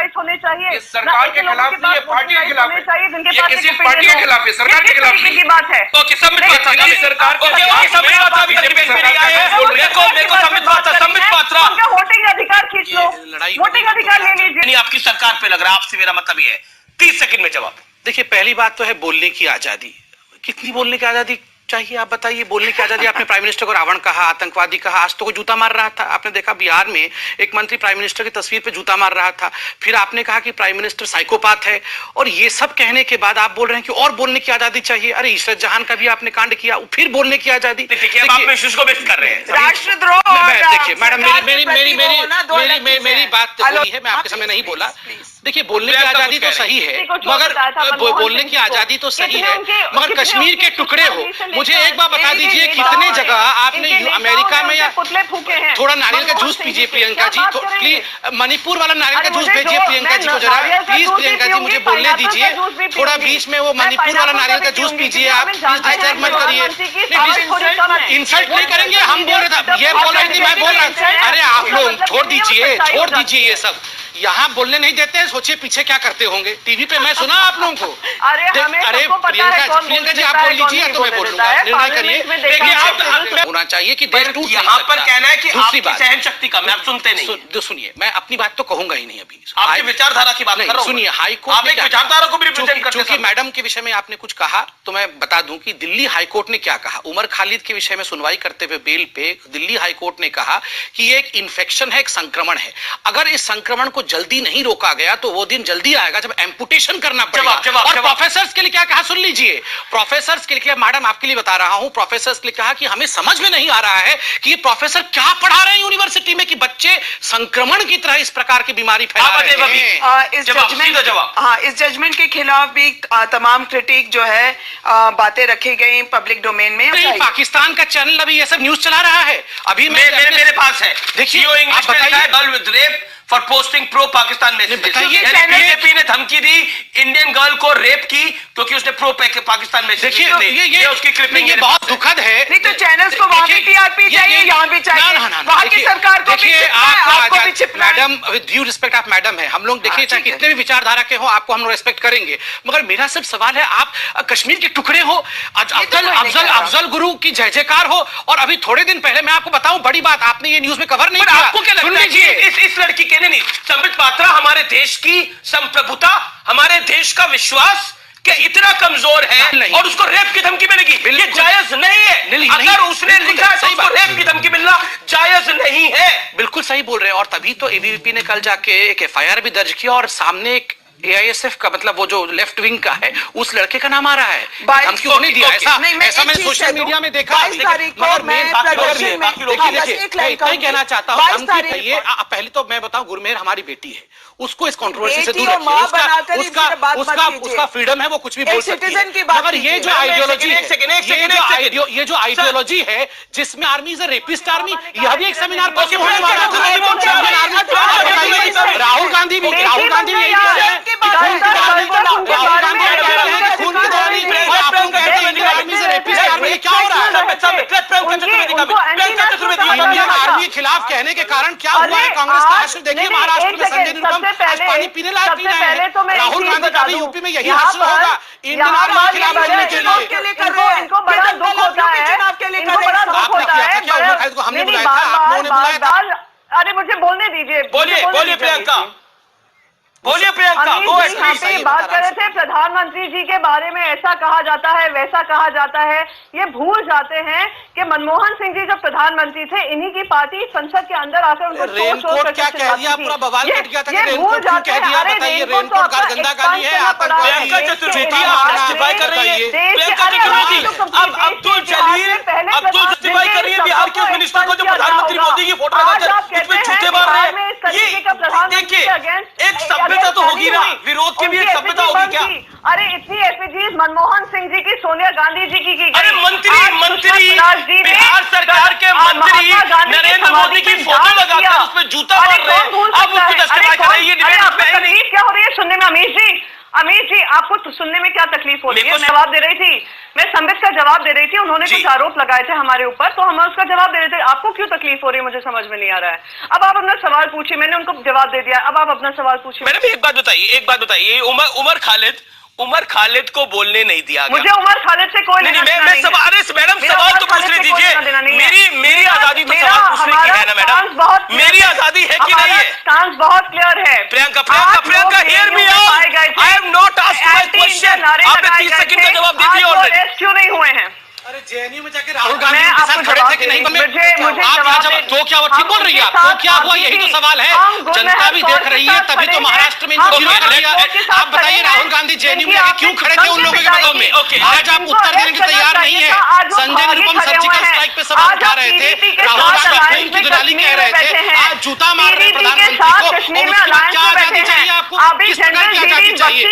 Rights होने चाहिए। सरकार के खिलाफ नहीं, ये पार्टी के खिलाफ है, ये किसी पार्टी के खिलाफ है, सरकार के खिलाफ नहीं। की बात है। ओके, संबित पात्रा सरकार को वोटिंग अधिकार खींच लो, वोटिंग अधिकार ले लीजिए। आपकी सरकार पे लग रहा है, आपसे मेरा मतलब ये है। 30 सेकंड में जवाब। देखिए, पहली बात तो है बोलने की आजादी। कितनी बोलने की आजादी चाहिए आप बताइए? बोलने की आजादी, आपने प्राइम मिनिस्टर को रावण कहा, आतंकवादी कहा, आज तो कोई जूता मार रहा था। आपने देखा बिहार में एक मंत्री प्राइम मिनिस्टर की तस्वीर पे जूता मार रहा था। फिर आपने कहा कि प्राइम मिनिस्टर साइकोपाथ है, और ये सब कहने के बाद आप बोल रहे हैं कि और बोलने की आजादी चाहिए। अरे इशरत जहां का भी आपने कांड किया, फिर बोलने की आजादी। देखिए, आप इश्यूज को व्यक्त कर रहे हैं। राष्ट्रद्रोह। देखिए मैडम, मेरी बात वही है, मैं आपके सामने नहीं बोला। देखिए, बोलने की आजादी तो सही है, मगर बोलने की आजादी तो सही है, मगर कश्मीर के टुकड़े हो। मुझे एक बार बता दीजिए, कितने जगह आपने अमेरिका में, या थोड़ा नारियल का जूस पीजिए प्रियंका जी, प्लीज मणिपुर वाला नारियल का जूस भेजिए प्रियंका जी को जरा, प्लीज प्रियंका जी मुझे बोलने दीजिए। थोड़ा बीच में वो मणिपुर वाला नारियल का जूस पीजिए आप, प्लीज डिस्टर्ब मत करिए। इंसल्ट नहीं करेंगे, हम बोल रहे थे, ये बोल रही थी, मैं बोल रहा था। अरे आप लोग छोड़ दीजिए ये सब, यहाँ बोलने नहीं देते। सोचिए पीछे क्या करते होंगे टीवी पे, मैं सुना आप लोगों को। अरे प्रियंका जी आप बोल लीजिए, तो मैं बोलूंगा, निर्णय करिए। देखिए, आप होना चाहिए कि देश टूट यहाँ पर कहना है कि आपकी सहन शक्ति कम है, आप सुनते नहीं। सुनिए, मैं अपनी बात तो कहूंगा ही नहीं अभी, आपकी विचारधारा की बात कर रहा हूं। सुनिए, हाईकोर्ट, आप एक विचारधारा को भी रिप्रेजेंट करते हैं। क्योंकि मैडम के विषय में आपने कुछ कहा, तो मैं बता दूं कि दिल्ली हाईकोर्ट ने क्या कहा। उमर खालिद के विषय में सुनवाई करते हुए बेल पे दिल्ली हाईकोर्ट ने कहा कि ये एक इन्फेक्शन है, एक संक्रमण है। अगर इस संक्रमण को जल्दी नहीं रोका गया तो वो दिन जल्दी आएगा जब एम्पुटेशन करना पड़ेगा। और प्रोफेसर्स के लिए क्या कहा सुन लीजिए। प्रोफेसर्स के लिए, मैडम आपके लिए बता रहा हूं, प्रोफेसर्स के लिए कहा कि हमें समझ में नहीं आ रहा है कि ये प्रोफेसर क्या पढ़ा रहे हैं यूनिवर्सिटी में कि बच्चे संक्रमण की तरह इस प्रकार की बीमारी फैला रहे हैं। इस जजमेंट के खिलाफ भी तमाम क्रिटिक जो है बातें रखी गई पब्लिक डोमेन में। पाकिस्तान का चैनल अभी ये सब न्यूज चला रहा है। अभी मेरे पास है, देखिए, आप बताइए for posting pro Pakistan message. BJP ने धमकी दी इंडियन गर्ल को रेप की क्योंकि उसने प्रो पाकिस्तान मैसेज। देखिए, ये उसकी क्लिपिंग, ये बहुत दुखद है। नहीं तो चैनल्स को वहां भी टीआरपी चाहिए, यहाँ भी चाहिए, वहां की सरकार को भी मैडम, विद ड्यू रिस्पेक्ट, आप मैडम है, हम लोग देखिए चाहे कितने भी विचारधारा के हो, आपको हम लोग रेस्पेक्ट करेंगे, मगर मेरा सिर्फ सवाल है, आप कश्मीर के टुकड़े हो, अफजल गुरु की जय जयकार हो, और अभी थोड़े दिन पहले मैं आपको बताऊं बड़ी बात, आपने ये न्यूज में कवर नहीं किया। आपको क्या लगता है इस लड़की के नहीं, संबित पात्रा हमारे देश की संप्रभुता, हमारे देश का विश्वास कि इतना कमजोर है और उसको रेप की धमकी मिलेगी, ये जायज नहीं है। अगर उसने लिखा है तो उसको रेप की धमकी मिलना जायज नहीं है। बिल्कुल सही बोल रहे हैं। और तभी तो एबीवीपी ने कल जाके एक एफआईआर भी दर्ज किया, और सामने एक AISF का, मतलब वो जो लेफ्ट विंग का है, उस लड़के का नाम आ रहा है। धमकी नहीं दिया, ऐसा मैंने सोशल मीडिया में देखा। मैं कहना चाहता हूँ, पहले तो मैं बताऊं, गुरमेहर हमारी बेटी है, उसको इस कंट्रोवर्सी से दूर रखिए। उसका फ्रीडम है, वो कुछ भी बोल सकती है, मगर ये जो आइडियोलॉजी है जिसमें army is a rapist army, यह भी एक सेमिनार परसों होने वाला था। राहुल गांधी भी यही कह रहे हैं, क्या हो रहा है? इंडियन आर्मी के खिलाफ कहने के कारण क्या हुआ है कांग्रेस का हासिल देखिए। महाराष्ट्र में संजय निरुपम आज पानी पीने लायक पी रहे हैं। राहुल गांधी का भी यूपी में यही हासिल होगा इंडियन आर्मी के खिलाफ लड़ने के लिए। इनको बड़ा दुख होता है, आपने किया था क्या? उमर खालिद को हमने बुलाया था, आप लोगों ने बुलाया था? अरे मुझे बोलने दीजिए, बोलिए प्रियंका, बोलिए प्रियंका। यहाँ पे बात कर रहे थे प्रधानमंत्री जी के बारे में, ऐसा कहा जाता है, वैसा कहा जाता है। ये भूल जाते हैं कि मनमोहन सिंह जी जब प्रधानमंत्री थे, इन्हीं की पार्टी संसद के अंदर आकर उनको रेनकोट क्या कह दिया, पूरा बवाल कट गया था कि रेनकोट क्यों कह दिया? बताइए, रेनकोट का गंदा गाली है, प्रियंका चतुर्वेदी आप जस्टिफाई कर रही है। प्रियंका चतुर्वेदी अब अब्दुल जलील जस्टिफाई कर रही है बिहार के मिनिस्टर को जो प्रधानमंत्री मोदी की फोटो लगाकर इसमें झूठे मार रहे हैं। देखिए, एक सभ्यता तो होगी ना, विरोध की भी एक सभ्यता होगी क्या? अरे इतनी एफिजीज मनमोहन सिंह जी की, सोनिया गांधी जी की अरे मंत्री बिहार सरकार के मंत्री नरेंद्र मोदी की फोटो लगाकर उसमें जूता मार रहे हैं, अब उसको जस्टिफाई कर रही है। क्या हो रही है सुनने में अमीश जी? अमित जी, आपको तो सुनने में क्या तकलीफ हो रही है? मैं जवाब दे रही थी, मैं संबित का जवाब दे रही थी, उन्होंने कुछ आरोप लगाए थे हमारे ऊपर, तो हम उसका जवाब दे रहे थे। आपको क्यों तकलीफ हो रही है, मुझे समझ में नहीं आ रहा है। अब आप अपना सवाल पूछिए, मैंने उनको जवाब दे दिया, अब आप अपना सवाल पूछिए। मैडम एक बात बताइए, उमर खालिद को बोलने नहीं दिया गया। मुझे उमर खालिद से कोई नहीं, मैडम सवाल तो पूछने दीजिए। मेरी आजादी तो सवाल पूछने की है ना मैडम, मेरी आजादी है कि नहीं है? स्टांस बहुत क्लियर है। Priyanka hear me out, I have not asked my question. आपने 30 सेकंड का जवाब दे दिया ऑलरेडी। क्यों नहीं हुए हैं? अरे जेएनयू में जाके राहुल गांधी के साथ खड़े थे कि नहीं? मुझे आप तो क्या वो ठीक बोल रही है? आपको क्या हुआ, यही तो सवाल है। जनता भी देख रही है, तभी तो महाराष्ट्र में इनको जीरो कर दिया। आप बताइए, राहुल गांधी जेएनयू में जाके क्यों खड़े थे उन लोगों के बगल में? आज आप उत्तर देने के तैयार नहीं है। संजय निरुपम सर्जिकल स्ट्राइक पे सवाल उठा रहे थे, राहुल गांधी खून की दुलाली कह रहे थे, आज जूता मार रहे प्रधानमंत्री को। और उसके बाद क्या आजादी चाहिए आपको? किस प्रकार की आजादी चाहिए?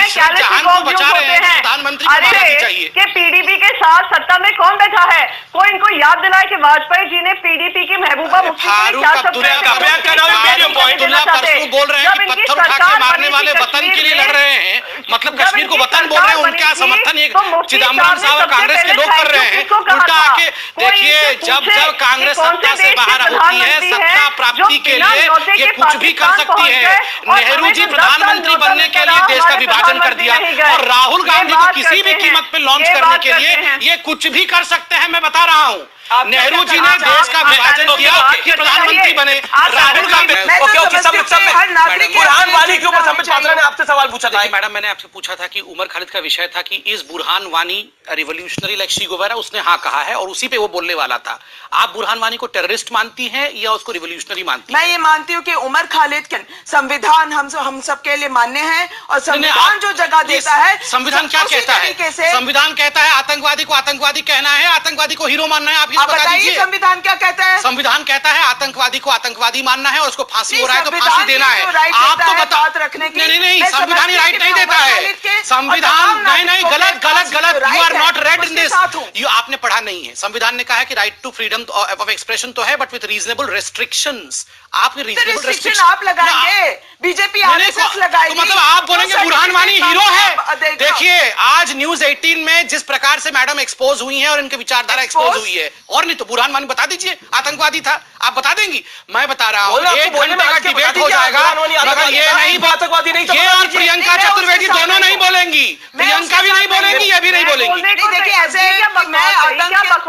जहां को बचा रहे हैं प्रधानमंत्री को आजादी चाहिए। पीडीपी के साथ सत्ता में कौन बैठा है? कोई इनको याद दिलाए कि वाजपेयी जी ने पीडीपी की महबूबा मुफ्ती बोल रहे हैं कि पत्थर उठा के मारने वाले वतन के लिए लड़ रहे हैं, मतलब कश्मीर को वतन बोल रहे हैं। उनका समर्थन एक चिदम्बरम साहब और कांग्रेस के लोग कर रहे हैं। उल्टा आके देखिए, जब कांग्रेस सत्ता से बाहर होती है, सत्ता प्राप्ति के लिए ये कुछ भी कर सकती है। नेहरू जी प्रधानमंत्री बनने के लिए देश का विभाजन कर दिया, और राहुल गांधी को किसी भी कीमत पे लॉन्च करने के लिए ये कुछ भी कर सकते हैं। मैं बता रहा हूँ, नेहरू जी ने देश का विभाजन किया कि प्रधानमंत्री बने। राहुल गांधी बुरहान वानी के ऊपर संबित पात्रा ने आपसे सवाल पूछा था। मैडम, मैंने आपसे पूछा था कि उमर खालिद का विषय था कि इस बुरहान वानी रिवोल्यूशनरी लाइक चे गुवेरा? उसने हाँ कहा है और उसी पे वो बोलने वाला था। आप बुरहान वानी को टेररिस्ट मानती हैं या उसको रिवोल्यूशनरी मानती हैं? मैं ये मानती हूँ कि उमर खालिद के संविधान हम सबके लिए मान्य है, और संविधान जो जगह देता है। संविधान क्या कहता है? संविधान कहता है आतंकवादी को आतंकवादी कहना है, आतंकवादी को हीरो मानना है। आप बताइए संविधान क्या कहता है? संविधान कहता है आतंकवादी को आतंकवादी मानना है और उसको फांसी हो रहा है तो फांसी देना है। आप तो बात रखने की नहीं, संविधान ही राइट नहीं देता है। संविधान नहीं, गलत। You are not read in this. आपने पढ़ा नहीं है। संविधान ने कहा है कि right to freedom of expression तो है, बट विथ रीजनेबल रेस्ट्रिक्शंस। आप रीजनेबल रेस्ट्रिक्शन आप लगाएंगे, बीजेपी आरएसएस लगाएगी, तो मतलब आप बोलेंगे बुरहान वानी हीरो है? देखिए, आज न्यूज 18 में जिस प्रकार से मैडम एक्सपोज हुई है और इनकी विचारधारा एक्सपोज हुई है, और नहीं तो बुरहान वानी बता दीजिए आतंकवादी था। आप बता देंगी? मैं बता रहा हूँ, 1 घंटे का डिबेट हो जाएगा, मगर ये नहीं आतंकवादी नहीं। ये और प्रियंका चतुर्वेदी दोनों नहीं बोलेंगी, प्रियंका भी नहीं बोलेंगी, ये भी नहीं बोलेंगी। देखिए, ऐसे मैं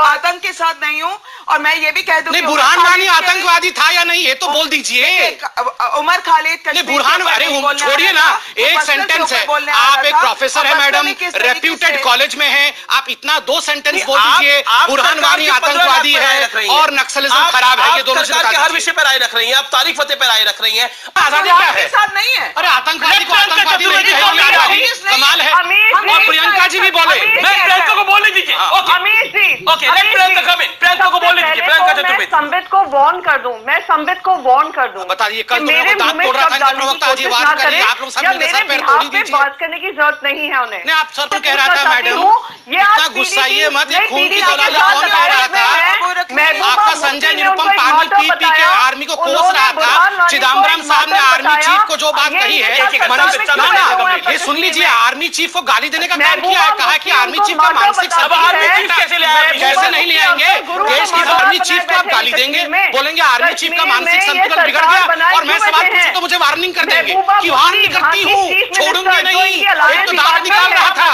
आतंक के साथ नहीं हूँ, और मैं ये भी कह दूं, बुरहान वानी आतंकवादी था या नहीं, ये तो बोल दीजिए। उमर खालिद बुरहान, अरे छोड़िए ना, एक सेंटेंस है। आप एक प्रोफेसर है मैडम, रेप्यूटेड कॉलेज में है, आप इतना 2 सेंटेंस बोल दीजिए बुरहान वानी आतंकवादी है और नक्सलिज्म खराब है। ये दोनों से हर विषय पर राय रख रही हैं, आप तारीख फतेह पर राय रख रही हैं। आजादी क्या है? साथ नहीं है। अरे आतंकवादी को आतंकवादी नहीं है, कमाल है। और प्रियंका जी भी बोले, मैं प्रियंका को बोलने दीजिए। ओके, लेट प्रियंका कम इन। प्रियंका को बोलने दीजिए। प्रियंका चतुर्वेदी, संबित को वार्न कर दूं, मैं संबित को वार्न कर दूं। बताइए, कल मेरे दांत तोड़ रहा था प्रवक्ता जी, बात करिए। आप लोग सब मेरे सर पैर तोड़ दीजिए। बात करने की जरूरत नहीं है उन्हें। नहीं, आप सर को कह रहा था मैडम, इतना गुस्साइए मत। ये खून की दुलाली कौन कह रहा था? आपका संजय निरुपम पानी पी के आर्मी को कोस रहा था। चिदम्बरम साहब ने आर्मी चीफ को जो बात कही है, ये सुन लीजिए। आर्मी चीफ को गाली देने का काम किया है, कहा कि आर्मी चीफ का मानसिक कैसे नहीं ले आएंगे देश की आर्मी चीफ को आप गाली देंगे, बोलेंगे आर्मी चीफ का मानसिक संतुलन बिगड़ गया, और मैं सवाल पूछूं तो मुझे वार्निंग कर देंगे कि वार्न नहीं करती हूँ, छोड़ूंगी नहीं। एक तो दांत निकाल रहा था।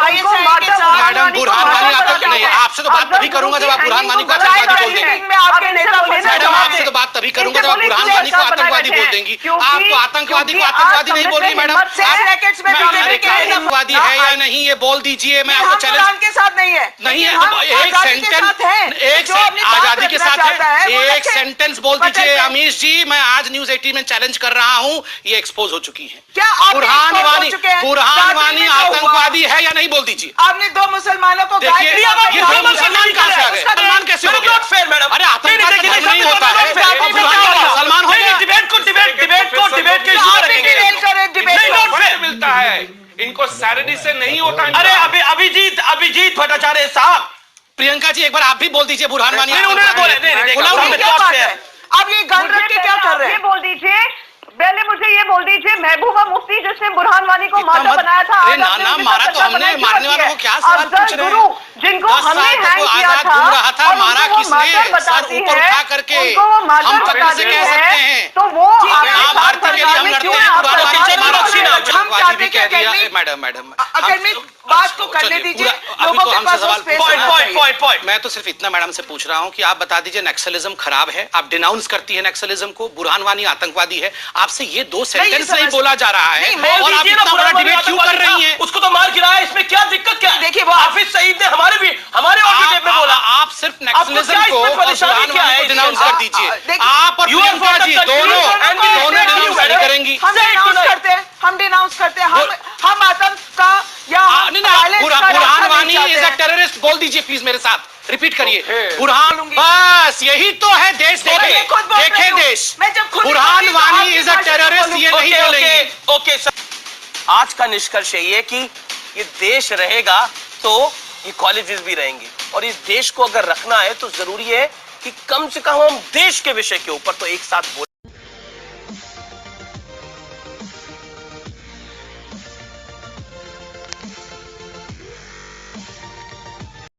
मैडम, बुरहान वानी आतंक नहीं, आपसे तो बात तभी करूंगा जब आप बुरहान वानी को आतंकवादी बोल देंगी। मैडम, आपसे तो बात तभी करूंगा जब आप बुरहान वानी को आतंकवादी बोल देंगी। आप तो आतंकवादी को आतंकवादी नहीं बोल रही मैडम। आतंकवादी है या नहीं ये बोल दीजिए, मैं आपको चैलेंज के साथ नहीं है। नहीं है, एक सेंटेंस, एक आजादी के साथ है, एक सेंटेंस बोल दीजिए। अमीश जी, मैं आज न्यूज 18 में चैलेंज कर रहा हूँ, ये एक्सपोज हो चुकी है। बुरहान वानी आतंकवादी है या नहीं, बोल दीजिए। आपने 2 मुसलमानों को देखिए, ये 2 मुसलमान कहां से आ गए? सलमान कैसे हो गया? अरे आतंकवाद नहीं होता है, मुसलमान हो गए। डिबेट को मिलता है, इनको सैलरी से नहीं होता। अरे अभिजीत भट्टाचार्य साहब, प्रियंका जी एक बार आप भी बोल दीजिए बुरहान वानी। अब ये गन रख के क्या कर रहे हैं? बोल दीजिए पहले मुझे ये बोल दीजिए, महबूबा मुफ्ती जिसने बुरहान वानी को माता बनाया था, अरे नाना मारा तो हमने, मारने वालों को क्या सवाल पूछ रहे हैं? जिनको हमने हैंग किया था, मारा किसने? सर ऊपर उठा करके हम पकड़ से कह सकते हैं, तो वो भारतीय के लिए हम लड़ते हैं। मैडम बात को करने दीजिए, लोगों के पास पॉइंट। मैं तो सिर्फ इतना मैडम से पूछ रहा हूं कि आप बता दीजिए, नक्सलिज्म खराब है, आप डिनाउंस करती है नक्सलिज्म को, बुरहान वानी आतंकवादी है, आपसे ये 2 सेंटेंस नहीं बोला जा रहा है और आप इतना बड़ा डिबेट क्यों कर रही हैं? उसको तो मार गिराया, इसमें क्या दिक्कत क्या है? देखिए वो हाफिज सईद ने हमारे ऑडियो में बोला, आप सिर्फ नक्सलिज्म को और बुरहान वानी को डिनाउंस कर दीजिए। आप और प्रियंका जी दोनों डिनाउंस नहीं करेंगी। हम डिनाउंस करते हैं, हम आतंक का या Burhan Wani is a terrorist बोल दीजिए प्लीज मेरे साथ, रिपीट करिए। बुरहान, बस यही तो है देश। देखे देश, Burhan Wani is a terrorist, ये नहीं बोलेंगे। ओके सर, आज का निष्कर्ष ये कि ये देश रहेगा तो ये कॉलेजेस भी रहेंगे, और इस देश को अगर रखना है तो जरूरी है कि कम से कम हम देश के विषय के ऊपर तो एक साथ बोल